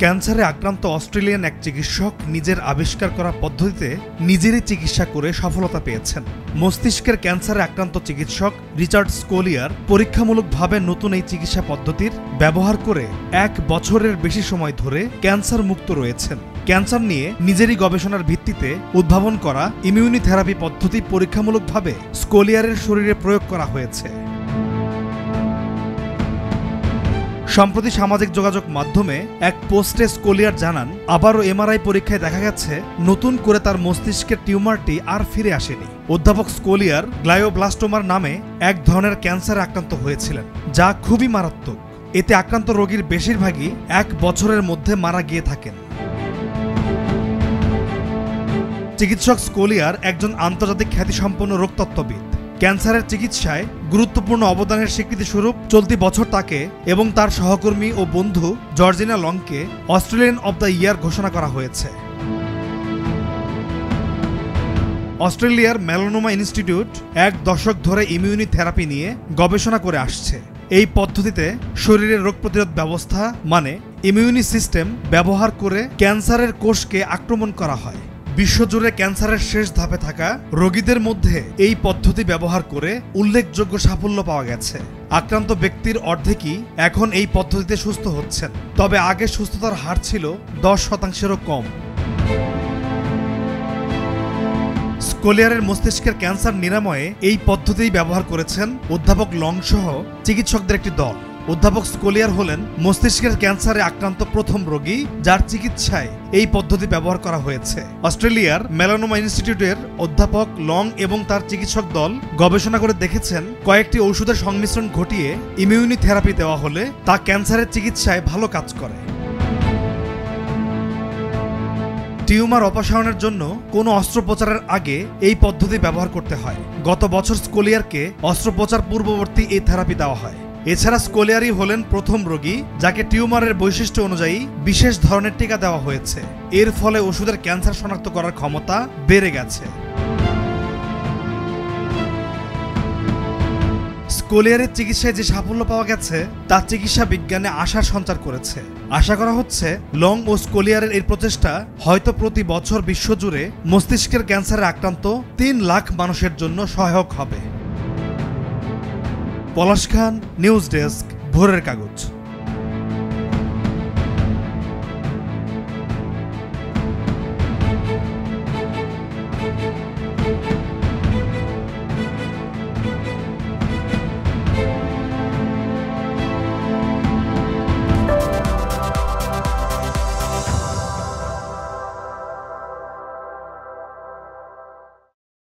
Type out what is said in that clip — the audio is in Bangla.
ক্যান্সারে আক্রান্ত অস্ট্রেলিয়ান এক চিকিৎসক নিজের আবিষ্কার করা পদ্ধতিতে নিজেরই চিকিৎসা করে সফলতা পেয়েছেন। মস্তিষ্কের ক্যান্সারে আক্রান্ত চিকিৎসক রিচার্ড স্কোলিয়ার পরীক্ষামূলকভাবে নতুন এই চিকিৎসা পদ্ধতির ব্যবহার করে 1 বছরের বেশি সময় ধরে ক্যান্সার মুক্ত রয়েছেন। ক্যান্সার নিয়ে নিজেরই গবেষণার ভিত্তিতে উদ্ভাবন করা ইমিউনিথেরাপি পদ্ধতি পরীক্ষামূলকভাবে স্কোলিয়ারের শরীরে প্রয়োগ করা হয়েছে। সম্প্রতি সামাজিক যোগাযোগ মাধ্যমে এক পোস্টে স্কোলিয়ার জানান, আবারও এমআরআই পরীক্ষায় দেখা গেছে নতুন করে তার মস্তিষ্কের টিউমারটি আর ফিরে আসেনি। অধ্যাপক স্কোলিয়ার গ্লায়োব্লাস্টোমার নামে এক ধরনের ক্যান্সারে আক্রান্ত হয়েছিলেন, যা খুবই মারাত্মক। এতে আক্রান্ত রোগীর বেশিরভাগই 1 বছরের মধ্যে মারা গিয়ে থাকেন। চিকিৎসক স্কোলিয়ার একজন আন্তর্জাতিক খ্যাতিসম্পন্ন রোগতত্ত্ববিদ। ক্যান্সারের চিকিৎসায় গুরুত্বপূর্ণ অবদানের স্বীকৃতিস্বরূপ চলতি বছর তাকে এবং তার সহকর্মী ও বন্ধু জর্জিনা লংকে অস্ট্রেলিয়ান অব দ্য ইয়ার ঘোষণা করা হয়েছে। অস্ট্রেলিয়ার মেলানোমা ইনস্টিটিউট 1 দশক ধরে ইমিউনিথেরাপি নিয়ে গবেষণা করে আসছে। এই পদ্ধতিতে শরীরের রোগ প্রতিরোধ ব্যবস্থা মানে ইমিউনি সিস্টেম ব্যবহার করে ক্যান্সারের কোষকে আক্রমণ করা হয়। বিশ্বজুড়ে ক্যান্সারের শেষ ধাপে থাকা রোগীদের মধ্যে এই পদ্ধতি ব্যবহার করে উল্লেখযোগ্য সাফল্য পাওয়া গেছে। আক্রান্ত ব্যক্তির অর্ধেকই এখন এই পদ্ধতিতে সুস্থ হচ্ছেন, তবে আগে সুস্থতার হার ছিল 10%-এরও কম। স্কোলিয়ারের মস্তিষ্কের ক্যান্সার নিরাময়ে এই পদ্ধতি ব্যবহার করেছেন অধ্যাপক লং সহ চিকিৎসকদের একটি দল। অধ্যাপক স্কোলিয়ার হলেন মস্তিষ্কের ক্যান্সারে আক্রান্ত প্রথম রোগী যার চিকিৎসায় এই পদ্ধতি ব্যবহার করা হয়েছে। অস্ট্রেলিয়ার মেলানোমা ইনস্টিটিউটের অধ্যাপক লং এবং তার চিকিৎসক দল গবেষণা করে দেখেছেন, কয়েকটি ঔষধের সংমিশ্রণ ঘটিয়ে ইমিউনিথেরাপি দেওয়া হলে তা ক্যান্সারের চিকিৎসায় ভালো কাজ করে। টিউমার অপসারণের জন্য কোনো অস্ত্রোপচারের আগে এই পদ্ধতি ব্যবহার করতে হয়। গত বছর স্কোলিয়ারকে অস্ত্রোপচার পূর্ববর্তী এই থেরাপি দেওয়া হয়। এছাড়া স্কোলিয়ারই হলেন প্রথম রোগী যাকে টিউমারের বৈশিষ্ট্য অনুযায়ী বিশেষ ধরনের টিকা দেওয়া হয়েছে। এর ফলে ওষুধের ক্যান্সার শনাক্ত করার ক্ষমতা বেড়ে গেছে। স্কোলিয়ারের চিকিৎসায় যে সাফল্য পাওয়া গেছে তা চিকিৎসা বিজ্ঞানে আশার সঞ্চার করেছে। আশা করা হচ্ছে লং ও স্কোলিয়ারের এই প্রচেষ্টা হয়তো প্রতি বছর বিশ্বজুড়ে মস্তিষ্কের ক্যান্সারে আক্রান্ত 3 লাখ মানুষের জন্য সহায়ক হবে। পলাশ খান, নিউজ ডেস্ক, ভোরের কাগজ।